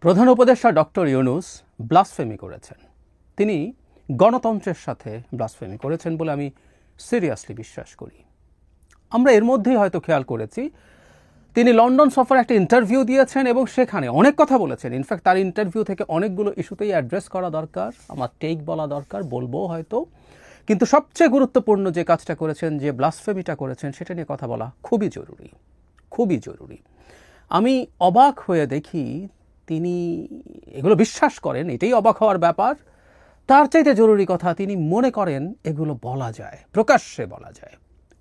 প্রধান উপদেষ্টা doctor Yunus blasphemy করেছেন। তিনি গণতন্ত্রের সাথে ব্লাসফেমি করেছেন বলে আমি সিরিয়াসলি বিশ্বাস করি। আমরা এর মধ্যেই হয়তো খেয়াল করেছি তিনি লন্ডন সফরে একটা ইন্টারভিউ দিয়েছেন এবং সেখানে অনেক কথা বলেছেন। ইনফ্যাক্ট তার ইন্টারভিউ থেকে অনেকগুলো ইস্যুতেই অ্যাড্রেস করা দরকার, আমার টেক বলা দরকার, বলবো হয়তো। কিন্তু সবচেয়ে গুরুত্বপূর্ণ যে কাজটা করেছেন, যে ব্লাসফেমিটা করেছেন, সেটা নিয়ে কথা বলা খুবই জরুরি, খুবই জরুরি। আমি অবাক হয়ে দেখি তিনি এগুলো বিশ্বাস করেন, এটাই অবাক হওয়ার ব্যাপার। তার চাইতে জরুরি কথা, তিনি মনে করেন এগুলো বলা যায়, প্রকাশ্যে বলা যায়।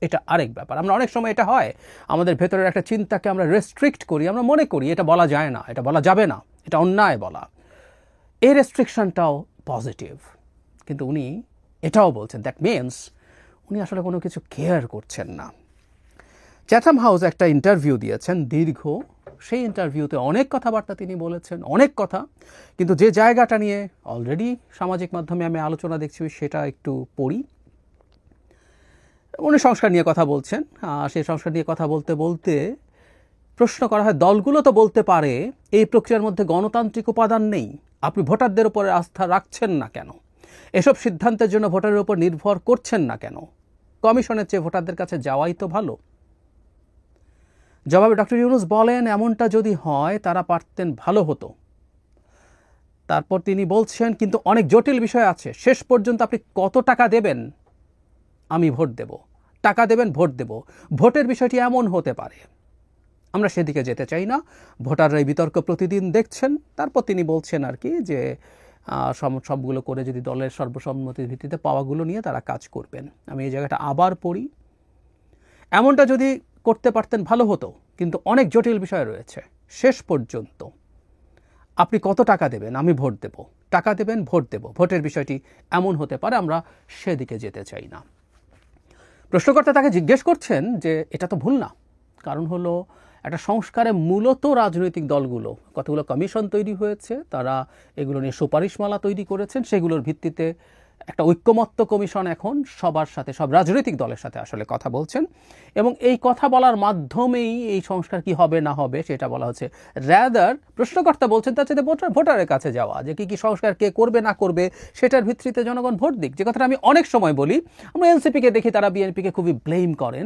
এটা আরেক ব্যাপার। আমরা অনেক সময় এটা হয়, আমাদের ভেতরের একটা চিন্তাকে আমরা রেস্ট্রিক্ট করি, আমরা মনে করি এটা বলা যায় না, এটা বলা যাবে না, এটা অন্যায় বলা। এই রেস্ট্রিকশনটাও পজিটিভ। কিন্তু উনি এটাও বলছেন, দ্যাট মিনস উনি আসলে কোনো কিছু কেয়ার করছেন না। চ্যাথাম হাউস একটা ইন্টারভিউ দিয়েছেন দীর্ঘ, সেই ইন্টারভিউতে অনেক কথাবার্তা তিনি বলেছেন, অনেক কথা। কিন্তু যে জায়গাটা নিয়ে অলরেডি সামাজিক মাধ্যমে আমি আলোচনা দেখছি, সেটা একটু পড়ি। উনি সংস্কার নিয়ে কথা বলছেন। সেই সংস্কার নিয়ে কথা বলতে বলতে প্রশ্ন করা হয়, দলগুলো তো বলতে পারে এই প্রক্রিয়ার মধ্যে গণতান্ত্রিক উপাদান নেই, আপনি ভোটারদের উপরে আস্থা রাখছেন না কেন? এসব সিদ্ধান্তের জন্য ভোটারের উপর নির্ভর করছেন না কেন? কমিশনের চেয়ে ভোটারদের কাছে যাওয়াই তো ভালো। জবাবে ডক্টর ইউনূস বলেন, এমনটা যদি হয় তারা পারতেন, ভালো হতো। তারপর তিনি বলছেন, কিন্তু অনেক জটিল বিষয় আছে, শেষ পর্যন্ত আপনি কত টাকা দেবেন, আমি ভোট দেব, টাকা দেবেন, ভোট দেব। ভোটের বিষয়টি এমন হতে পারে, আমরা সেদিকে যেতে চাই না। ভোটাররা এই বিতর্ক প্রতিদিন দেখছেন। তারপর তিনি বলছেন আর কি যে সবগুলো করে যদি দলের সর্বসম্মতির ভিত্তিতে পাওয়াগুলো নিয়ে তারা কাজ করবেন। আমি এই জায়গাটা আবার পড়ি, এমনটা যদি করতে পারতেন ভালো হতো, কিন্তু অনেক জটিল বিষয় রয়েছে, শেষ পর্যন্ত আপনি কত টাকা দেবেন, আমি ভোট দেব, টাকা দেবেন, ভোট দেব। ভোটের বিষয়টি এমন হতে পারে, আমরা সেদিকে যেতে চাই না। প্রশ্নকর্তা তাকে জিজ্ঞেস করছেন যে এটা তো ভুল না, কারণ হলো একটা সংস্কারে মূলত রাজনৈতিক দলগুলো, কতগুলো কমিশন তৈরি হয়েছে, তারা এগুলো নিয়ে সুপারিশমালা তৈরি করেছেন, সেগুলোর ভিত্তিতে একটা ঐক্যমত্য কমিশন এখন সবার সাথে, সব রাজনৈতিক দলের সাথে আসলে কথা বলছেন। এবং এই কথা বলার মাধ্যমেই এই সংস্কার কি হবে না হবে সেটা বলা হচ্ছে। রাদার প্রশ্নকর্তা বলছেন তার সাথে ভোটারের কাছে যাওয়া, যে কি কি সংস্কার কে করবে না করবে সেটার ভিত্তিতে জনগণ ভোট দিক। যে কথাটা আমি অনেক সময় বলি, আমরা এনসিপিকে দেখি তারা বিএনপিকে খুবই ব্লেম করেন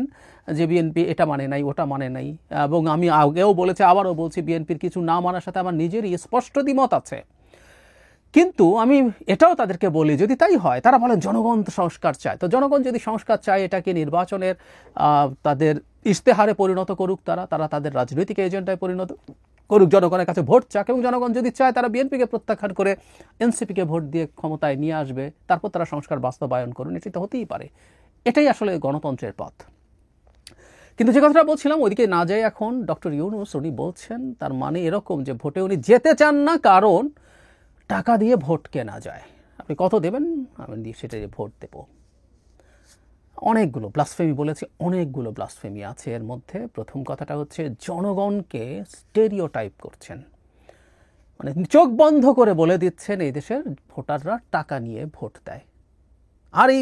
যে বিএনপি এটা মানে নাই, ওটা মানে নাই। এবং আমি আগেও বলেছি, আবারও বলছি, বিএনপির কিছু না মানার সাথে আমার নিজেরই স্পষ্ট দ্বিমত আছে। কিন্তু আমি এটাও তাদেরকে বলি, যদি তাই হয়, তারা বলেন জনগণ তো সংস্কার চায়। তো জনগণ যদি সংস্কার চায়, এটাকে নির্বাচনের তাদের ইশতেহারে পরিণত করুক, তারা তাদের রাজনৈতিক এজেন্ডায় পরিণত করুক, জনগণের কাছে ভোট চাক। এবং জনগণ যদি চায় তারা বিএনপিকে প্রত্যাখ্যান করে এনসিপিকে ভোট দিয়ে ক্ষমতায় নিয়ে আসবে, তারপর তারা সংস্কার বাস্তবায়ন করুন। এটি তো হতেই পারে, এটাই আসলে গণতন্ত্রের পথ। কিন্তু যে কথাটা বলছিলাম, ওইদিকে না যাই। এখন ডক্টর ইউনূস উনি বলছেন, তার মানে এরকম যে ভোটে উনি যেতে চান না, কারণ টাকা দিয়ে ভোট কেনা যায়, আপনি কত দেবেন, আমি দিয়ে সেটা দিয়ে ভোট দেব। অনেকগুলো ব্লাসফেমি বলেছি, অনেকগুলো ব্লাসফেমি আছে এর মধ্যে। প্রথম কথাটা হচ্ছে, জনগণকে স্টেরিওটাইপ করছেন, মানে চোখ বন্ধ করে বলে দিচ্ছেন এই দেশের ভোটাররা টাকা নিয়ে ভোট দেয়। আর এই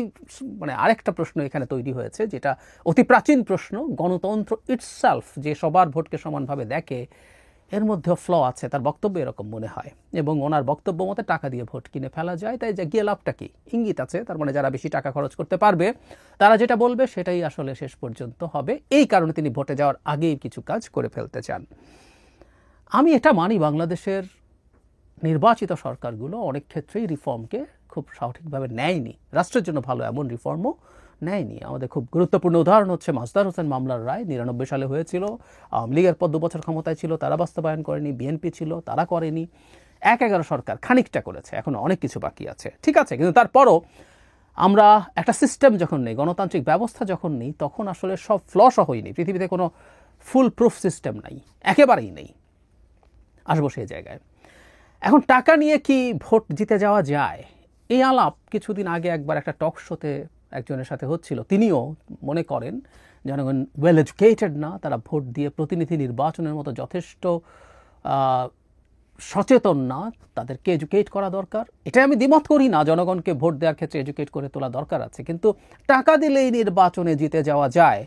মানে আরেকটা প্রশ্ন এখানে তৈরি হয়েছে, যেটা অতি প্রাচীন প্রশ্ন, গণতন্ত্র ইটসেলফ যে সবার ভোটকে সমানভাবে দেখে, এর মধ্যেও ফ্ল আছে। তার বক্তব্য এরকম মনে হয়, এবং ওনার বক্তব্য মতে টাকা দিয়ে ভোট কিনে ফেলা যায়, তাই যে গিয়ে লাভটা কি, ইঙ্গিত আছে। তার মানে যারা বেশি টাকা খরচ করতে পারবে তারা যেটা বলবে সেটাই আসলে শেষ পর্যন্ত হবে। এই কারণে তিনি ভোটে যাওয়ার আগেই কিছু কাজ করে ফেলতে চান। আমি এটা মানি, বাংলাদেশের নির্বাচিত সরকারগুলো অনেক ক্ষেত্রেই রিফর্মকে খুব সঠিকভাবে নেয়নি, রাষ্ট্রের জন্য ভালো এমন রিফর্মও নেয়নি। আমাদের খুব গুরুত্বপূর্ণ উদাহরণ হচ্ছে মাজদার হোসেন মামলার রায়, 99 সালে হয়েছিল। আওয়ামী লীগের পর 2 বছর ক্ষমতায় ছিল, তারা বাস্তবায়ন করেনি। বিএনপি ছিল, তারা করেনি। 1-11 সরকার খানিকটা করেছে, এখন অনেক কিছু বাকি আছে, ঠিক আছে। কিন্তু তারপরও আমরা একটা সিস্টেম যখন নেই, গণতান্ত্রিক ব্যবস্থা যখন নেই, তখন আসলে সব ফ্ল সহই নেই। পৃথিবীতে কোনো ফুল প্রুফ সিস্টেম নাই, একেবারেই নেই। আসবো সেই জায়গায়। এখন টাকা নিয়ে কি ভোট জিতে যাওয়া যায়, এই আলাপ কিছুদিন আগে একবার একটা টক শোতে একজনের সাথে হচ্ছিল। তিনিও মনে করেন জনগণ ওয়েল এডুকেটেড না, তারা ভোট দিয়ে প্রতিনিধি নির্বাচনের মতো যথেষ্ট সচেতন না, তাদেরকে এডুকেট করা দরকার। এটাই আমি দ্বিমত করি না, জনগণকে ভোট দেওয়ার ক্ষেত্রে এডুকেট করে তোলা দরকার আছে, কিন্তু টাকা দিলেই নির্বাচনে জিতে যাওয়া যায়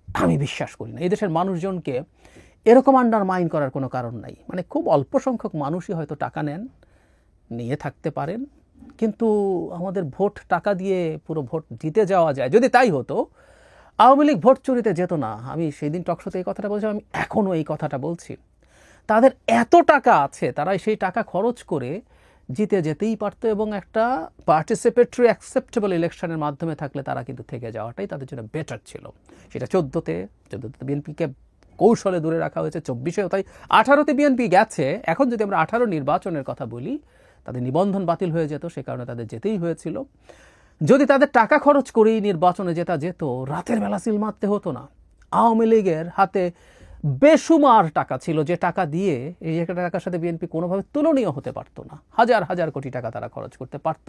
আমি বিশ্বাস করি না। এই দেশের মানুষজনকে এরকম আন্ডারমাইন করার কোনো কারণ নাই। মানে খুব অল্প সংখ্যক মানুষই হয়তো টাকা নেন, নিয়ে থাকতে পারেন, কিন্তু আমাদের ভোট টাকা দিয়ে পুরো ভোট জিতে যাওয়া যায়। যদি তাই হতো আওয়ামী লীগ ভোট চুরিতে যেত না। আমি সেই দিন টকশোতে এই কথাটা বলছিলাম, আমি এখনও এই কথাটা বলছি। তাদের এত টাকা আছে, তারা সেই টাকা খরচ করে জিতে যেতেই পারতো, এবং একটা পার্টিসিপেটরি অ্যাকসেপ্টেবল ইলেকশনের মাধ্যমে থাকলে তারা কিন্তু থেকে যাওয়াটাই তাদের জন্য বেটার ছিল। সেটা 14তে বিএনপিকে কৌশলে দূরে রাখা হয়েছে, 24-এও তাই, 18তে বিএনপি গেছে। এখন যদি আমরা 18 নির্বাচনের কথা বলি, তাদের নিবন্ধন বাতিল হয়ে যেত, সে কারণে তাদের যেতেই হয়েছিল। যদি তাদের টাকা খরচ করেই নির্বাচনে জেতা যেত, রাতের বেলা সিল মারতে হতো না। আওয়ামী লীগের হাতে বেসুমার টাকা ছিল, যে টাকা দিয়ে এই একটা টাকার সাথে বিএনপি কোনোভাবে তুলনীয় হতে পারতো না। হাজার হাজার কোটি টাকা তারা খরচ করতে পারত,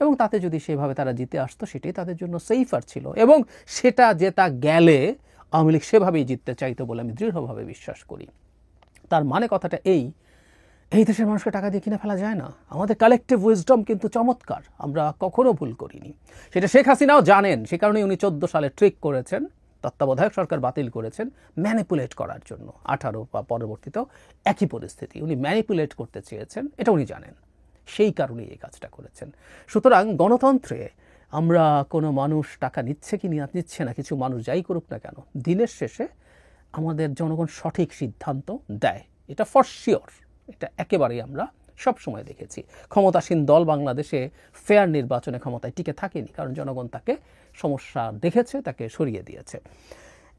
এবং তাতে যদি সেভাবে তারা জিতে আসতো, সেটাই তাদের জন্য সেফার ছিল। এবং সেটা জেতা গেলে আওয়ামী লীগ সেভাবেই জিততে চাইতো বলে আমি দৃঢ়ভাবে বিশ্বাস করি। তার মানে কথাটা এই দেশের মানুষকে টাকা দিয়ে কিনে ফেলা যায় না। আমাদের কালেকটিভ উইজডম কিন্তু চমৎকার, আমরা কখনো ভুল করিনি। সেটা শেখ হাসিনাও জানেন, সে কারণে উনি 14 সালে ট্রিক করেছেন, তত্ত্বাবধায়ক সরকার বাতিল করেছেন ম্যানিপুলেট করার জন্য। 18 বা পরবর্তীতেও একই পরিস্থিতি, উনি ম্যানিপুলেট করতে চেয়েছেন, এটা উনি জানেন, সেই কারণেই এই কাজটা করেছেন। সুতরাং গণতন্ত্রে আমরা কোনো মানুষ টাকা নিচ্ছে কি নিচ্ছে না, কিছু মানুষ যাই করুক না কেন, দিনের শেষে আমাদের জনগণ সঠিক সিদ্ধান্ত দেয়, এটা ফর শিওর। এটা একেবারেই আমরা সবসময় দেখেছি। ক্ষমতাসীন দল বাংলাদেশে ফেয়ার নির্বাচনে ক্ষমতায় টিকে থাকেনি, কারণ জনগণ তাকে সমস্যা দেখেছে, তাকে সরিয়ে দিয়েছে।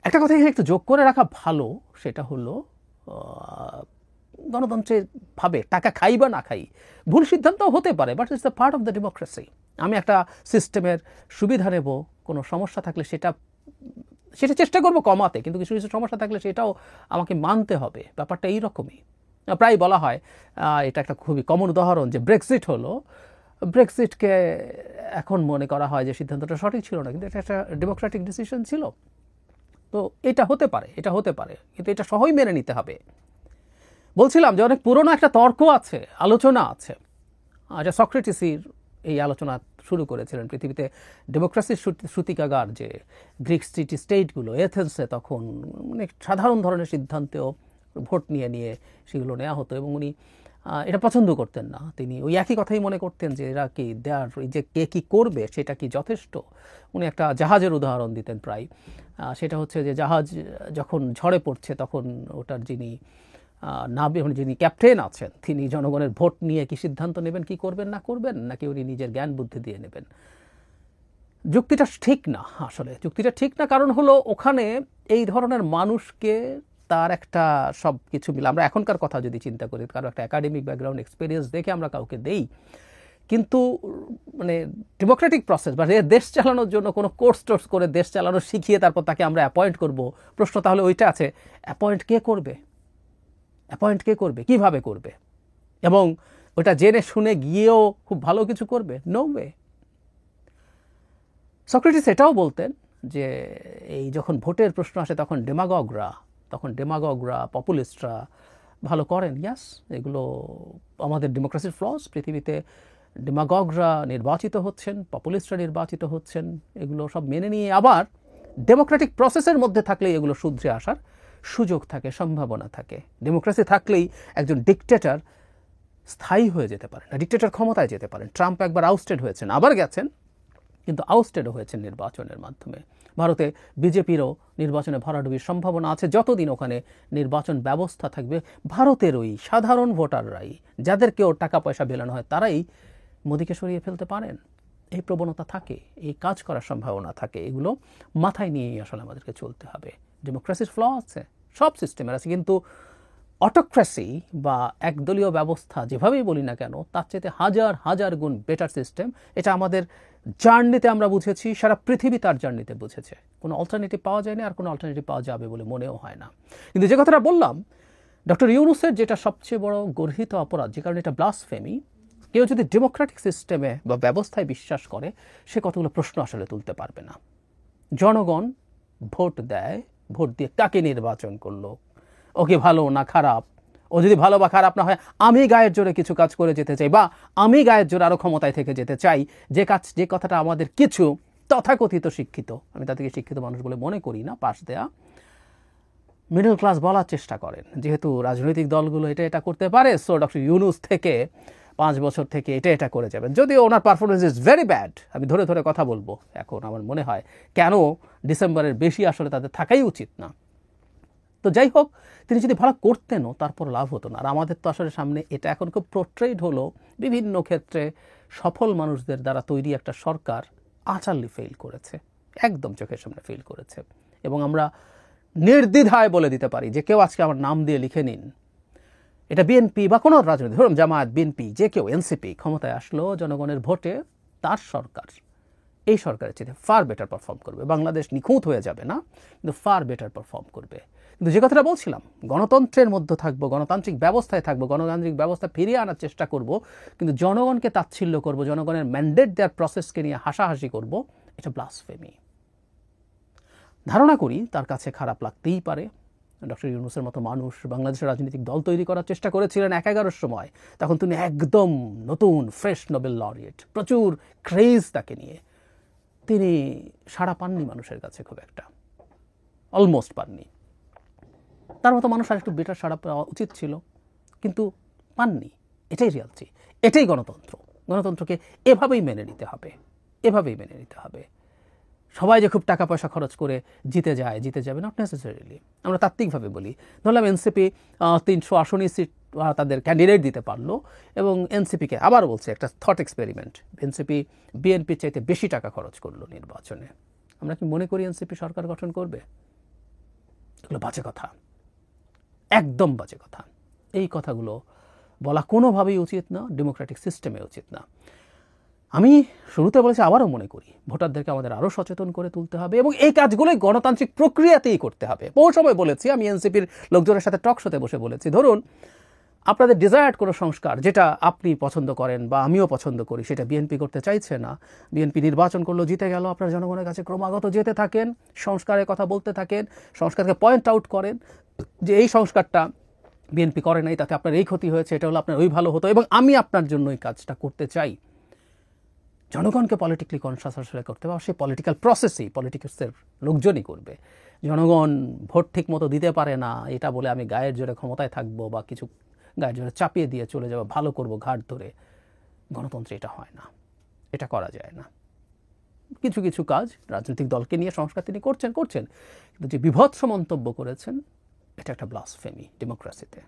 একটা কথা এখানে একটু যোগ করে রাখা ভালো, সেটা হলো গণতন্ত্রের ভাবে টাকা খাই বা না খাই ভুল সিদ্ধান্ত হতে পারে, but it's the part of the democracy. আমি একটা সিস্টেমের সুবিধা নেব, কোনো সমস্যা থাকলে সেটা চেষ্টা করবো কমাতে, কিন্তু কিছু কিছু সমস্যা থাকলে সেটাও আমাকে মানতে হবে। ব্যাপারটা এইরকমই। প্রায় বলা হয়, এটা একটা খুবই কমন উদাহরণ, যে ব্রেক্সিট হলো, ব্রেক্সিটকে এখন মনে করা হয় যে সিদ্ধান্তটা সঠিক ছিল না, কিন্তু এটা একটা ডেমোক্রেটিক ডিসিশন ছিল। তো এটা হতে পারে, কিন্তু এটা সহই মেনে নিতে হবে। বলছিলাম যে অনেক পুরনো একটা তর্ক আছে, আলোচনা আছে, যা সক্রেটিসের এই আলোচনা শুরু করেছিলেন। পৃথিবীতে ডেমোক্রেসির সূতিকাগার যে গ্রিক সিটি স্টেটগুলো, এথেন্সে তখন অনেক সাধারণ ধরনের সিদ্ধান্তেও ভোট নিয়ে সেগুলো নেওয়া হতো, এবং উনি এটা পছন্দ করতেন না। তিনি ওই একই কথাই মনে করতেন যে এরা কি দেয়ার, যে কে কী করবে সেটা কি যথেষ্ট। উনি একটা জাহাজের উদাহরণ দিতেন প্রায়, সেটা হচ্ছে যে জাহাজ যখন ঝড়ে পড়ছে, তখন ওটার যিনি যিনি ক্যাপ্টেন আছেন, তিনি জনগণের ভোট নিয়ে কি সিদ্ধান্ত নেবেন, কি করবেন না করবেন, নাকি উনি নিজের জ্ঞান বুদ্ধি দিয়ে নেবেন। যুক্তিটা ঠিক না, আসলে যুক্তিটা ঠিক না। কারণ হলো ওখানে এই ধরনের মানুষকে তার একটা সব কিছু মিলে, আমরা এখনকার কথা যদি চিন্তা করি, কারো একটা একাডেমিক ব্যাকগ্রাউন্ড এক্সপিরিয়েন্স দেখে আমরা কাউকে দেই, কিন্তু মানে ডেমোক্রেটিক প্রসেস বা দেশ চালানোর জন্য কোনো কোর্স টোর্স করে দেশ চালানো শিখিয়ে তারপর তাকে আমরা অ্যাপয়েন্ট করব, প্রশ্ন তাহলে ওইটা আছে, অ্যাপয়েন্ট কে করবে, কিভাবে করবে, এবং ওটা জেনে শুনে গিয়েও খুব ভালো কিছু করবে? No way. সক্রেটিস এটাও বলতেন যে এই যখন ভোটের প্রশ্ন আসে, তখন ডেমাগগরা পপুলিস্টরা ভালো করেন। ইয়াস, এগুলো আমাদের ডেমোক্রেসির ফ্লস। পৃথিবীতে ডেমাগগরা নির্বাচিত হচ্ছেন, পপুলিস্টরা নির্বাচিত হচ্ছেন, এগুলো সব মেনে নিয়ে আবার ডেমোক্রেটিক প্রসেসের মধ্যে থাকলেই এগুলো শুধরে আসার সুযোগ থাকে, সম্ভাবনা থাকে। ডেমোক্রেসি থাকলেই একজন ডিকটেটর স্থায়ী হয়ে যেতে পারেন, ডিকটেটর ক্ষমতায় যেতে পারেন। ট্রাম্প একবার আউস্টেড হয়েছেন, আবার গেছেন, কিন্তু আউস্টেডও হয়েছেন নির্বাচনের মাধ্যমে। ভারতে বিজেপিরও নির্বাচনে ভরাডুবির সম্ভাবনা আছে। যতদিন ওখানে নির্বাচন ব্যবস্থা থাকবে, ভারতের ওই সাধারণ ভোটাররাই, যাদেরকেও টাকা পয়সা বেলানো হয়, তারাই মোদিকে সরিয়ে ফেলতে পারেন। এই প্রবণতা থাকে, এই কাজ করার সম্ভাবনা থাকে। এগুলো মাথায় নিয়েই আসলে আমাদেরকে চলতে হবে। ডেমোক্রেসির ফ্ল আছে, সব সিস্টেমের আছে, কিন্তু অটোক্রেসি বা একদলীয় ব্যবস্থা যেভাবেই বলি না কেন, তার চাইতে হাজার হাজার গুণ বেটার সিস্টেম। এটা আমাদের জার্নিতে আমরা বুঝেছি, সারা পৃথিবী তার জার্নিতে বুঝেছে। কোনো অল্টারনেটিভ পাওয়া যায়নি, আর কোনো অল্টারনেটিভ পাওয়া যাবে বলে মনেও হয় না। কিন্তু যে কথাটা বললাম, ডক্টর ইউনূসের যেটা সবচেয়ে বড় গর্হিত অপরাধ, যে কারণে এটা ব্লাসফেমি, কেউ যদি ডেমোক্রেটিক সিস্টেমে বা ব্যবস্থায় বিশ্বাস করে, সে কতগুলো প্রশ্ন আসলে তুলতে পারবে না। জনগণ ভোট দেয়, ভোট দিয়ে কাকে নির্বাচন করলো, ও কি ভালো না খারাপ, ও যদি ভালো বা খারাপ না হয়, আমি গায়ের জোরে কিছু কাজ করে যেতে চাই, বা আমি গায়ের জোরে আরও ক্ষমতায় থেকে যেতে চাই, যে কথাটা আমাদের কিছু তথাকথিত শিক্ষিত, আমি তাদেরকে শিক্ষিত মানুষ বলে মনে করি না, পাশ দেয়া মিডল ক্লাস বলার চেষ্টা করেন, যেহেতু রাজনৈতিক দলগুলো এটা করতে পারে, সো ডক্টর ইউনূস থেকে 5 বছর থেকে এটা করে যাবেন। যদিও ওনার পারফরমেন্স ইজ ভেরি ব্যাড, আমি ধরে ধরে কথা বলবো এখন। আমার মনে হয় কেন ডিসেম্বরের বেশি আসলে তাদের থাকাই উচিত না। তো যাই হোক, তিনি যদি ভালো করতেনও তারপর লাভ হতো না। আর আমাদের তো আসলে সামনে এটা এখন খুব পোর্ট্রেট হলো বিভিন্ন ক্ষেত্রে সফল মানুষদের দ্বারা তৈরি একটা সরকার আচারলি ফেল করেছে, একদম চোখের সামনে ফেল করেছে। এবং আমরা নির্দ্বিধায় বলে দিতে পারি যে কেউ আজকে আমার নাম দিয়ে লিখে নিন, এটা বিএনপি বা কোনো রাজনৈতিক, ধরুন জামায়াত, বিএনপি, যে কেউ, এনসিপি ক্ষমতায় আসলো জনগণের ভোটে, তার সরকার এই সরকারের চেয়ে ফার বেটার পারফর্ম করবে। বাংলাদেশ নিখুঁত হয়ে যাবে না, কিন্তু ফার বেটার পারফর্ম করবে। কিন্তু যে কথাটা বলছিলাম, গণতন্ত্রের মধ্যে থাকবো, গণতান্ত্রিক ব্যবস্থায় থাকবো, গণতান্ত্রিক ব্যবস্থা ফিরিয়ে আনার চেষ্টা করব, কিন্তু জনগণকে তাচ্ছিল্য করব, জনগণের ম্যান্ডেট দেওয়ার প্রসেসকে নিয়ে হাসাহাসি করব, এটা ব্লাসফেমি। ধারণা করি তার কাছে খারাপ লাগতেই পারে। ডক্টর ইউনূসের মতো মানুষ বাংলাদেশের রাজনৈতিক দল তৈরি করার চেষ্টা করেছিলেন 11 সময়, তখন তিনি একদম নতুন ফ্রেশ নোবেল লরিয়েট, প্রচুর ক্রেজ তাকে নিয়ে। তিনি সাড়া পাননি মানুষের কাছে খুব একটা, অলমোস্ট পাননি। তার মতো মানুষ আর একটু বেটার সাড়া পাওয়া উচিত ছিল, কিন্তু পাননি। এটাই রিয়ালিটি, এটাই গণতন্ত্র। গণতন্ত্রকে এভাবেই মেনে নিতে হবে, এভাবেই মেনে নিতে হবে। সবাই যে খুব টাকা পয়সা খরচ করে জিতে যাবে, নট নেসেসারিলি। আমরা তাত্ত্বিকভাবে বলি, ধরলাম এনসিপি 300 আসনই সিট তাদের ক্যান্ডিডেট দিতে পারলো, এবং এনসিপিকে, আবার বলছে একটা থট এক্সপেরিমেন্ট, এনসিপি বিএনপির চাইতে বেশি টাকা খরচ করলো নির্বাচনে। আমরা কি মনে করি এনসিপি সরকার গঠন করবে? এগুলো বাজে কথা, একদম বাজে কথা। এই কথাগুলো বলা কোনোভাবেই উচিত না, ডেমোক্রেটিক সিস্টেমে উচিত না। আমি শুরুতে বলেছি, আবারও মনে করি ভোটারদেরকে আমাদের আরও সচেতন করে তুলতে হবে, এবং এই কাজগুলোই গণতান্ত্রিক প্রক্রিয়াতেই করতে হবে। বহু সময় বলেছি, আমি এনসিপির লোকজনের সাথে টক শোতে বসে বলেছি, ধরুন আপনাদের ডিজায়ার্ড কোনো সংস্কার যেটা আপনি পছন্দ করেন বা আমিও পছন্দ করি, সেটা বিএনপি করতে চাইছে না। বিএনপি নির্বাচন করলো, জিতে গেল, আপনার জনগণের কাছে ক্রমাগত যেতে থাকেন, সংস্কারের কথা বলতে থাকেন, সংস্কারকে পয়েন্ট আউট করেন যে এই সংস্কারটা বিএনপি করে নাই, তাতে আপনার এই ক্ষতি হয়েছে, এটা হলো আপনার ওই ভালো হতো, এবং আমি আপনার জন্য এই কাজটা করতে চাই। জনগণকে পলিটিক্যালি কনসাস আসলে করতে হবে, সেই পলিটিক্যাল প্রসেসেই পলিটিক্সের লোকজনই করবে। জনগণ ভোট ঠিক মতো দিতে পারে না এটা বলে আমি গায়ের জোরে ক্ষমতায় থাকবো বা কিছু গায়ের জোরে চাপিয়ে দিয়ে চলে যাবো, ভালো করব ঘাট ধরে, গণতন্ত্রে এটা হয় না, এটা করা যায় না। কিছু কিছু কাজ রাজনৈতিক দলকে নিয়ে সংস্কার তিনি করছেন, কিন্তু যে বিভৎস মন্তব্য করেছেন, এটা একটা ব্লাসফেমি ডেমোক্রেসিতে।